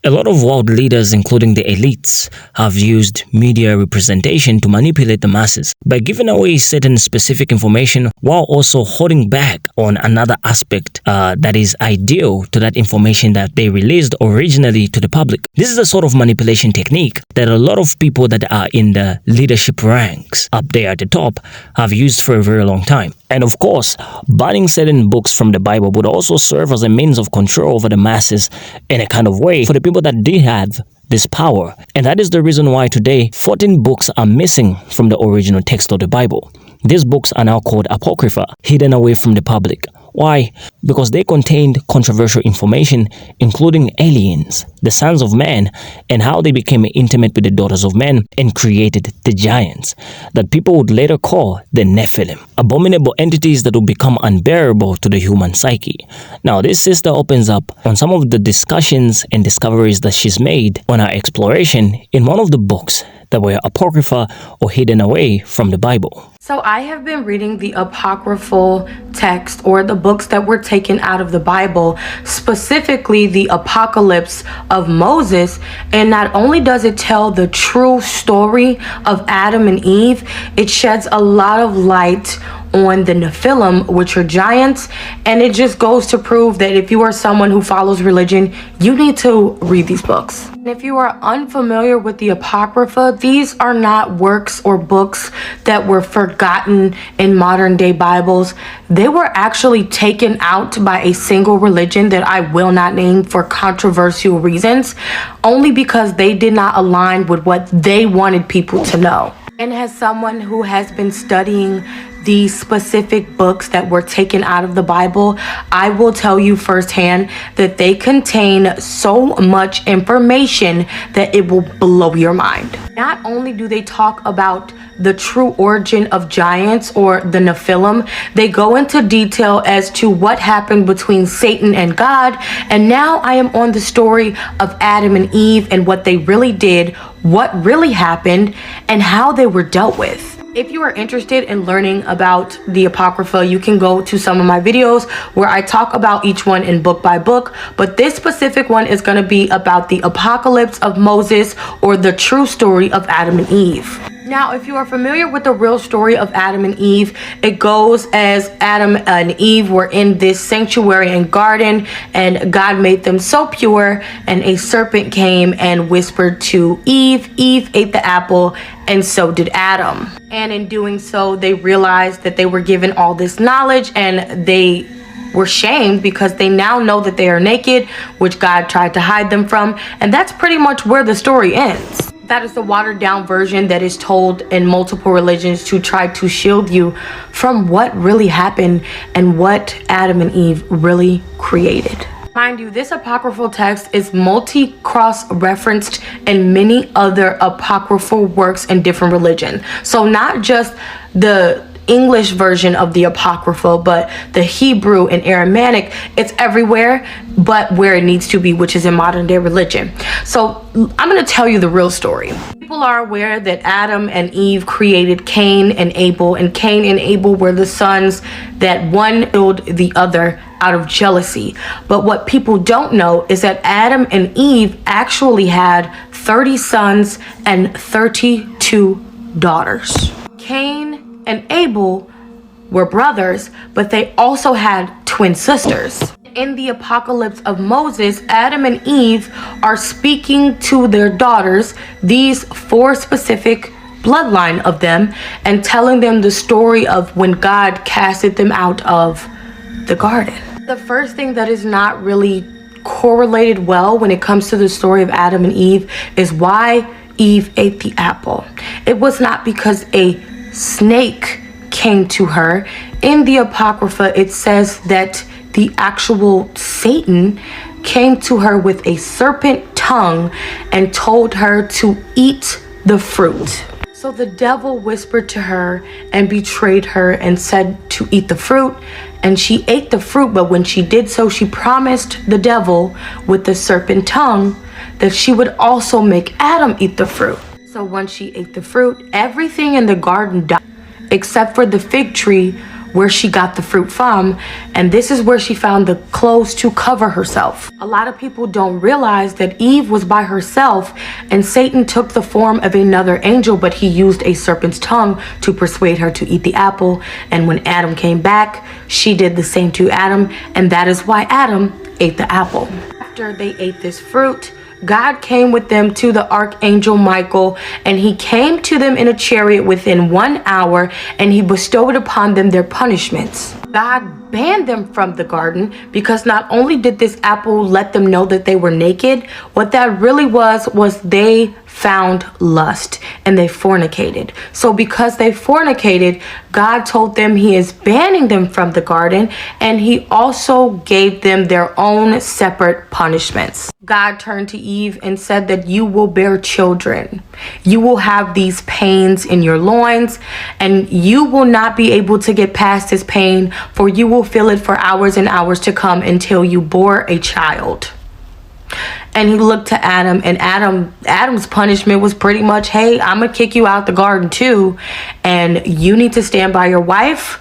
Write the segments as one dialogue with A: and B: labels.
A: A lot of world leaders, including the elites, have used media representation to manipulate the masses by giving away certain specific information while also holding back on another aspect that is ideal to that information that they released originally to the public. This is a sort of manipulation technique that a lot of people that are in the leadership ranks up there at the top have used for a very long time. And of course, banning certain books from the Bible would also serve as a means of control over the masses in a kind of way for the people that did have this power. And that is the reason why today 14 books are missing from the original text of the Bible. These books are now called Apocrypha, hidden away from the public. Why? Because they contained controversial information, including aliens, the sons of men, and how they became intimate with the daughters of men and created the giants that people would later call the Nephilim, abominable entities that would become unbearable to the human psyche. Now, this sister opens up on some of the discussions and discoveries that she's made on her exploration in one of the books that were apocrypha or hidden away from the Bible.
B: So I have been reading the apocryphal text, or the books that were taken out of the Bible, specifically the Apocalypse of Moses. And not only does it tell the true story of Adam and Eve, it sheds a lot of light on the Nephilim, which are giants. And it just goes to prove that if you are someone who follows religion, you need to read these books. And if you are unfamiliar with the Apocrypha, these are not works or books that were forgotten in modern day Bibles. They were actually taken out by a single religion that I will not name for controversial reasons, only because they did not align with what they wanted people to know. And as someone who has been studying these specific books that were taken out of the Bible, I will tell you firsthand that they contain so much information that it will blow your mind. Not only do they talk about the true origin of giants or the Nephilim, they go into detail as to what happened between Satan and God. And now I am on the story of Adam and Eve and what they really did, what really happened, and how they were dealt with. If you are interested in learning about the Apocrypha, you can go to some of my videos where I talk about each one in book by book. But this specific one is going to be about the Apocalypse of Moses, or the true story of Adam and Eve. Now, if you are familiar with the real story of Adam and Eve, it goes as Adam and Eve were in this sanctuary and garden, and God made them so pure, and a serpent came and whispered to Eve. Eve ate the apple, and so did Adam. And in doing so, they realized that they were given all this knowledge, and they were shamed because they now know that they are naked, which God tried to hide them from. And that's pretty much where the story ends. That is the watered down version that is told in multiple religions to try to shield you from what really happened and what Adam and Eve really created. Mind you, this apocryphal text is multi-cross-referenced in many other apocryphal works in different religions. So not just the English version of the Apocrypha, but the Hebrew and Aramaic, it's everywhere but where it needs to be, which is in modern day religion. So I'm going to tell you the real story. People are aware that Adam and Eve created Cain and Abel, and Cain and Abel were the sons that one killed the other out of jealousy. But what people don't know is that Adam and Eve actually had 30 sons and 32 daughters. Cain and Abel were brothers, but they also had twin sisters. In the Apocalypse of Moses, Adam and Eve are speaking to their daughters, these 4 specific bloodline of them, and telling them the story of when God casted them out of the garden. The first thing that is not really correlated well when it comes to the story of Adam and Eve is why Eve ate the apple. It was not because a snake came to her. In the Apocrypha, it says that the actual Satan came to her with a serpent tongue and told her to eat the fruit. So the devil whispered to her and betrayed her and said to eat the fruit, and she ate the fruit. But when she did so, she promised the devil with the serpent tongue that she would also make Adam eat the fruit. So once she ate the fruit, everything in the garden died, except for the fig tree, where she got the fruit from, and this is where she found the clothes to cover herself. A lot of people don't realize that Eve was by herself and Satan took the form of another angel, but he used a serpent's tongue to persuade her to eat the apple. And when Adam came back, she did the same to Adam, and that is why Adam ate the apple. After they ate this fruit, God came with them to the archangel Michael, and he came to them in a chariot within 1 hour, and he bestowed upon them their punishments. God banned them from the garden because not only did this apple let them know that they were naked, what that really was they found lust and they fornicated. So because they fornicated, God told them he is banning them from the garden, and he also gave them their own separate punishments. God turned to Eve and said that you will bear children. You will have these pains in your loins, and you will not be able to get past this pain, for you will feel it for hours and hours to come until you bore a child. And he looked to Adam, and Adam's punishment was pretty much, hey, I'm gonna kick you out the garden too, and you need to stand by your wife,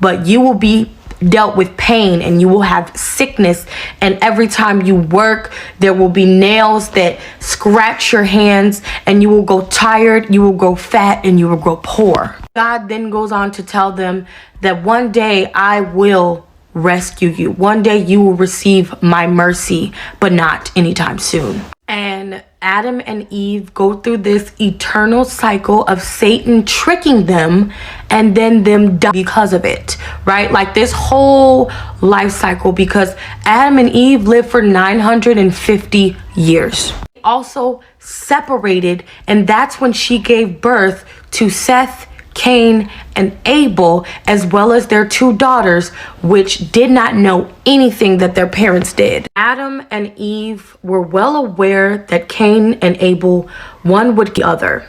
B: but you will be dealt with pain and you will have sickness, and every time you work there will be nails that scratch your hands, and you will go tired, you will grow fat, and you will grow poor. God then goes on to tell them that one day I will rescue you. One day you will receive my mercy, but not anytime soon. And Adam and Eve go through this eternal cycle of Satan tricking them and then them die because of it, right? Like this whole life cycle, because Adam and Eve lived for 950 years. Also separated, and that's when she gave birth to Seth, Cain, and Abel, as well as their 2 daughters, which did not know anything that their parents did. Adam and Eve were well aware that Cain and Abel, one would kill the other,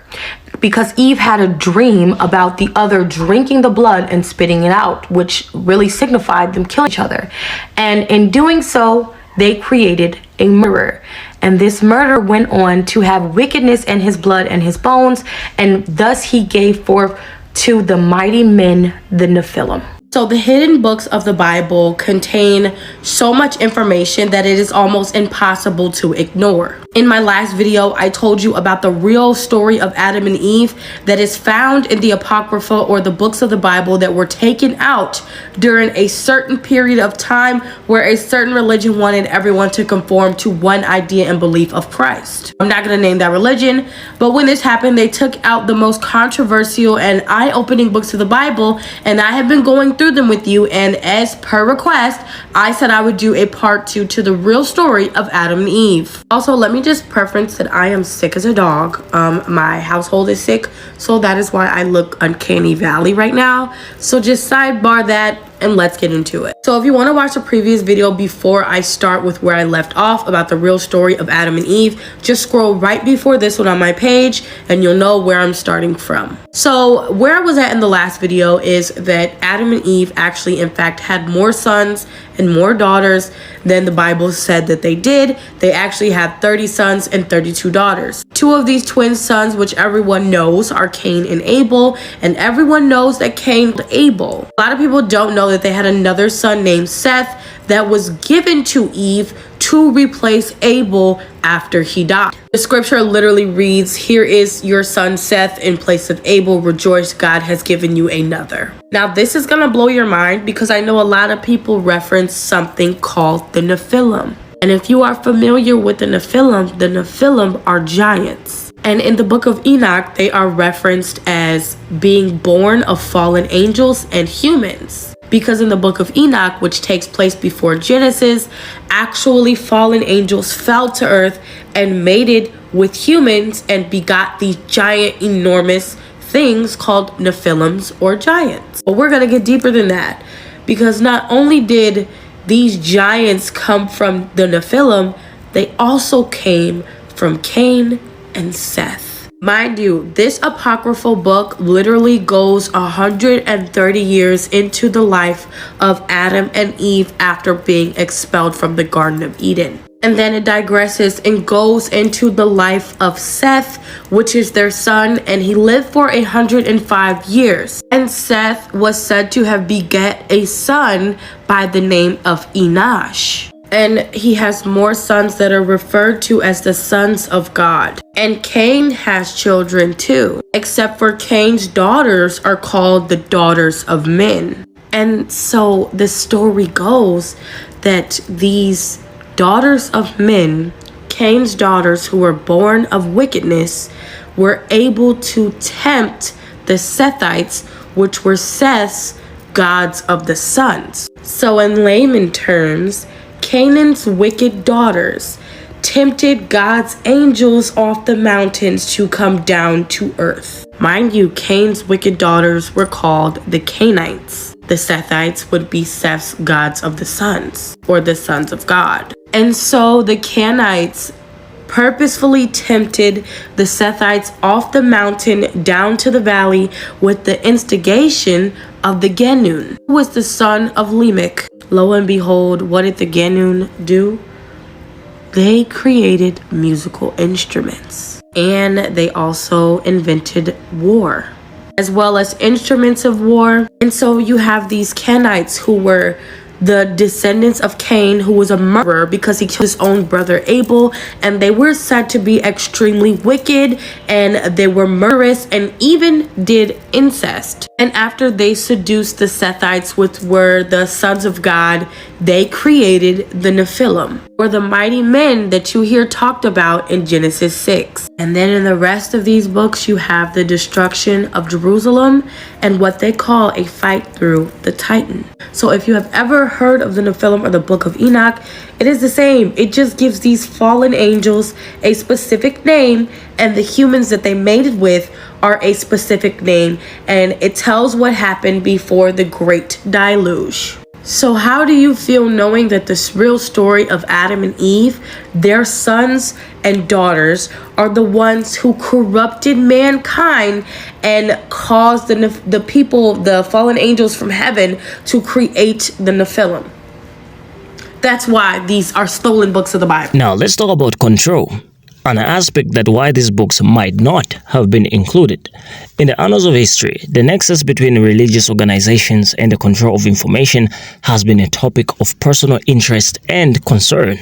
B: because Eve had a dream about the other drinking the blood and spitting it out, which really signified them killing each other. And in doing so, they created a murderer. And this murderer went on to have wickedness in his blood and his bones, and thus he gave forth to the mighty men, the Nephilim. So the hidden books of the Bible contain so much information that it is almost impossible to ignore. In my last video, I told you about the real story of Adam and Eve that is found in the Apocrypha, or the books of the Bible that were taken out during a certain period of time where a certain religion wanted everyone to conform to one idea and belief of Christ. I'm not going to name that religion, but when this happened, they took out the most controversial and eye-opening books of the Bible, and I have been going through them with you, and as per request, I said I would do a part 2 to the real story of Adam and Eve. Also, let me just preference that I am sick as a dog. My household is sick, so that is why I look uncanny valley right now. So just sidebar that, and let's get into it. So if you want to watch the previous video before I start with where I left off about the real story of Adam and Eve, just scroll right before this one on my page and you'll know where I'm starting from. So where I was at in the last video is that Adam and Eve actually in fact had more sons and more daughters than the Bible said that they did. They actually had 30 sons and 32 daughters. 2 of these twin sons, which everyone knows, are Cain and Abel, and everyone knows that Cain killed Abel. A lot of people don't know that they had another son named Seth that was given to Eve to replace Abel after he died. The scripture literally reads, "Here is your son Seth in place of Abel. Rejoice, God has given you another." Now this is gonna blow your mind because I know a lot of people reference something called the Nephilim. And if you are familiar with the Nephilim are giants. And in the book of Enoch, they are referenced as being born of fallen angels and humans. Because in the book of Enoch, which takes place before Genesis, actually fallen angels fell to earth and mated with humans and begot these giant, enormous things called Nephilims or giants. But we're going to get deeper than that, because not only did these giants come from the Nephilim, they also came from Cain and Seth. Mind you, this apocryphal book literally goes 130 years into the life of Adam and Eve after being expelled from the Garden of Eden. And then it digresses and goes into the life of Seth, which is their son, and he lived for 105 years. And Seth was said to have beget a son by the name of Enosh. And he has more sons that are referred to as the sons of God. And Cain has children too, except for Cain's daughters are called the daughters of men. And so the story goes that these daughters of men, Cain's daughters who were born of wickedness, were able to tempt the Sethites, which were Seth's gods of the sons. So in layman terms, Canaan's wicked daughters tempted God's angels off the mountains to come down to earth. Mind you, Cain's wicked daughters were called the Cainites. The Sethites would be Seth's gods of the sons, or the sons of God. And so the Cainites purposefully tempted the Sethites off the mountain down to the valley with the instigation of the Genun, who was the son of Lamech. Lo and behold, what did the Genun do? They created musical instruments, and they also invented war, as well as instruments of war. And so you have these Cainites who were the descendants of Cain, who was a murderer because he killed his own brother Abel, and they were said to be extremely wicked, and they were murderous and even did incest. And after they seduced the Sethites, which were the sons of God, they created the Nephilim, or the mighty men that you hear talked about in Genesis 6. And then in the rest of these books, you have the destruction of Jerusalem and what they call a fight through the Titan. So if you have ever heard of the Nephilim or the Book of Enoch, it is the same. It just gives these fallen angels a specific name, and the humans that they mated with are a specific name, and it tells what happened before the great deluge. So how do you feel knowing that this real story of Adam and Eve, their sons and daughters, are the ones who corrupted mankind and caused the people, the fallen angels from heaven, to create the Nephilim? That's why these are stolen books of the Bible.
A: Now let's talk about control, an aspect that why these books might not have been included. In the annals of history, the nexus between religious organizations and the control of information has been a topic of personal interest and concern.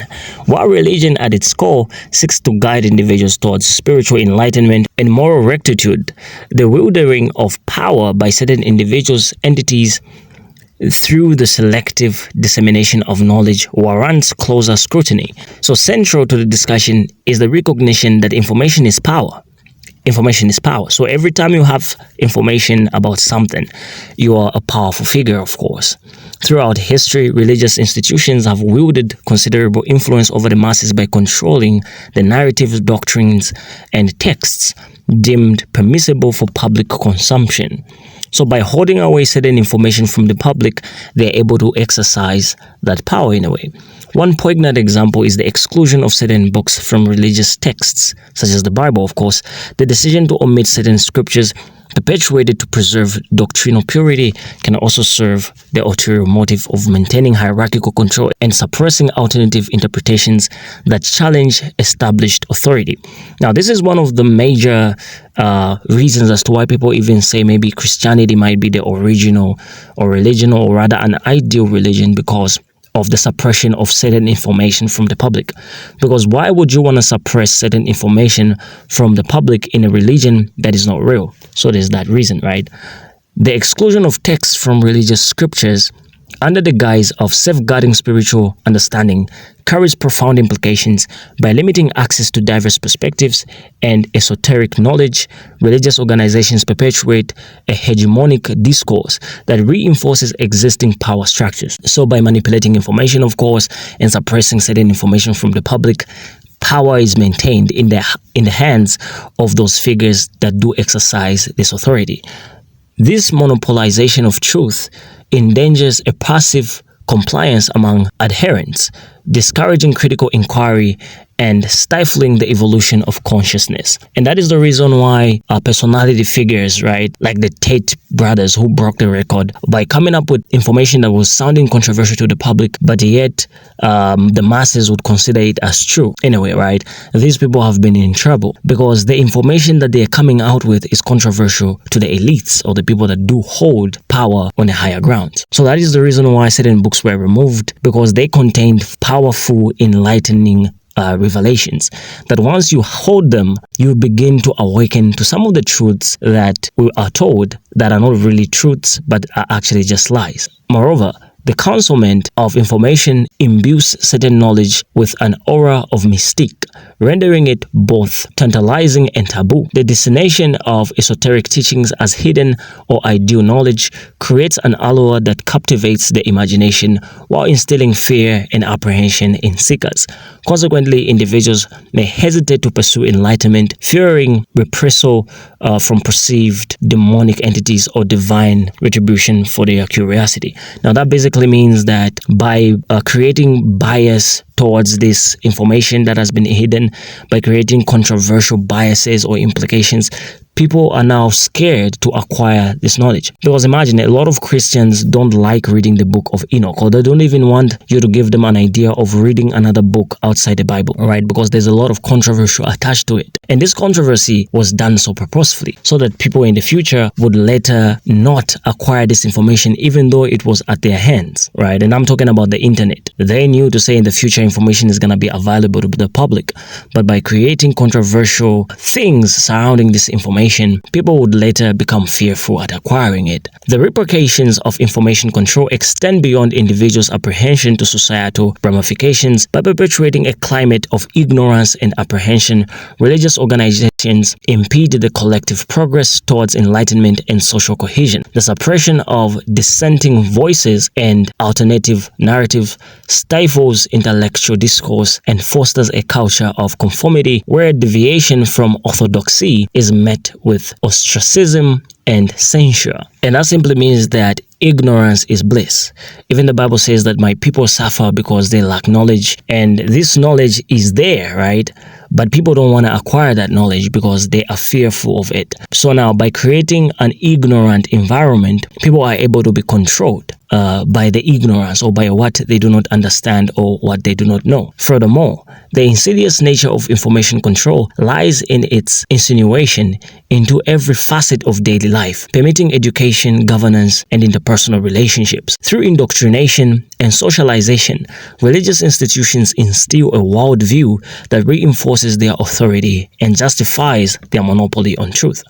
A: While religion at its core seeks to guide individuals towards spiritual enlightenment and moral rectitude, the wielding of power by certain individuals, entities, through the selective dissemination of knowledge warrants closer scrutiny. So central to the discussion is the recognition that information is power. Information is power. So every time you have information about something, you are a powerful figure, of course. Throughout history, religious institutions have wielded considerable influence over the masses by controlling the narratives, doctrines, and texts deemed permissible for public consumption. So by holding away certain information from the public, they're able to exercise that power in a way. One poignant example is the exclusion of certain books from religious texts, such as the Bible, of course. The decision to omit certain scriptures perpetuated to preserve doctrinal purity can also serve the ulterior motive of maintaining hierarchical control and suppressing alternative interpretations that challenge established authority. Now, this is one of the major reasons as to why people even say maybe Christianity might be the original or religion, or rather an ideal religion, because of the suppression of certain information from the public. Because why would you want to suppress certain information from the public in a religion that is not real? So there's that reason, right? The exclusion of texts from religious scriptures under the guise of safeguarding spiritual understanding carries profound implications. By limiting access to diverse perspectives and esoteric knowledge, religious organizations perpetuate a hegemonic discourse that reinforces existing power structures. So by manipulating information, of course, and suppressing certain information from the public, power is maintained in the hands of those figures that do exercise this authority. This monopolization of truth endangers a passive compliance among adherents, discouraging critical inquiry, and stifling the evolution of consciousness. And that is the reason why personality figures, right, like the Tate brothers who broke the record by coming up with information that was sounding controversial to the public, but yet the masses would consider it as true. Anyway, right, these people have been in trouble because the information that they're coming out with is controversial to the elites or the people that do hold power on the higher ground. So that is the reason why certain books were removed, because they contained powerful, enlightening revelations that once you hold them, you begin to awaken to some of the truths that we are told that are not really truths but are actually just lies. Moreover, the concealment of information imbues certain knowledge with an aura of mystique, rendering it both tantalizing and taboo. The dissemination of esoteric teachings as hidden or ideal knowledge creates an allure that captivates the imagination while instilling fear and apprehension in seekers. Consequently, individuals may hesitate to pursue enlightenment, fearing reprisal from perceived demonic entities or divine retribution for their curiosity. Now, that basically means that by creating bias towards this information that has been hidden, by creating controversial biases or implications, people are now scared to acquire this knowledge. Because imagine, a lot of Christians don't like reading the book of Enoch, or they don't even want you to give them an idea of reading another book outside the Bible, right? Because there's a lot of controversy attached to it. And this controversy was done so purposefully, so that people in the future would later not acquire this information, even though it was at their hands, right? And I'm talking about the internet. They knew to say in the future information is going to be available to the public, but by creating controversial things surrounding this information, people would later become fearful at acquiring it. The repercussions of information control extend beyond individuals' apprehension to societal ramifications. By perpetuating a climate of ignorance and apprehension, religious organizations impede the collective progress towards enlightenment and social cohesion. The suppression of dissenting voices and alternative narratives stifles intellectual discourse and fosters a culture of conformity where deviation from orthodoxy is met with ostracism and censure. And that simply means that ignorance is bliss. Even the Bible says that my people suffer because they lack knowledge, and this knowledge is there, right? But people don't want to acquire that knowledge because they are fearful of it. So now, by creating an ignorant environment, people are able to be controlled by the ignorance or by what they do not understand or what they do not know. Furthermore, the insidious nature of information control lies in its insinuation into every facet of daily life, permitting education, governance, and interpersonal relationships. Through indoctrination and socialization, religious institutions instill a worldview that reinforces their authority and justifies their monopoly on truth.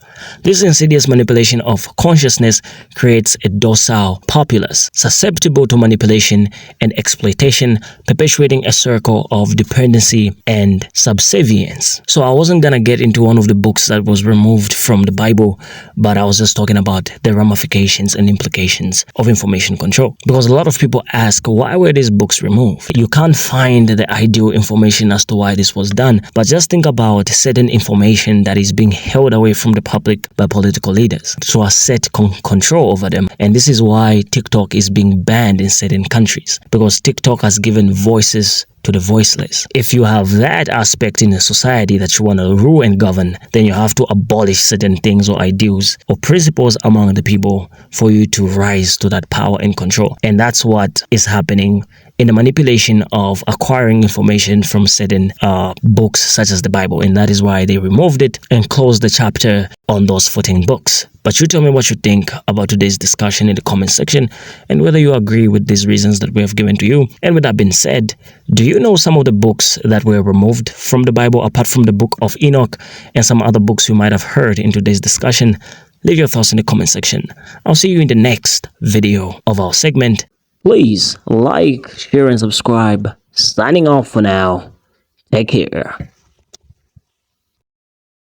A: This insidious manipulation of consciousness creates a docile populace, susceptible to manipulation and exploitation, perpetuating a circle of dependency and subservience. So I wasn't gonna get into one of the books that was removed from the Bible, but I was just talking about the ramifications and implications of information control. Because a lot of people ask, why were these books removed? You can't find the ideal information as to why this was done, but just think about certain information that is being held away from the public by political leaders to assert control over them. And this is why TikTok is being banned in certain countries, because TikTok has given voices to the voiceless. If you have that aspect in a society that you want to rule and govern, then you have to abolish certain things or ideals or principles among the people for you to rise to that power and control. And that's what is happening in the manipulation of acquiring information from certain books such as the Bible. And that is why they removed it and closed the chapter on those 14 books. But you tell me what you think about today's discussion in the comment section and whether you agree with these reasons that we have given to you. And with that being said, do you know some of the books that were removed from the Bible apart from the book of Enoch and some other books you might have heard in today's discussion? Leave your thoughts in the comment section. I'll see you in the next video of our segment. Please like, share, and subscribe. Signing off for now. Take care.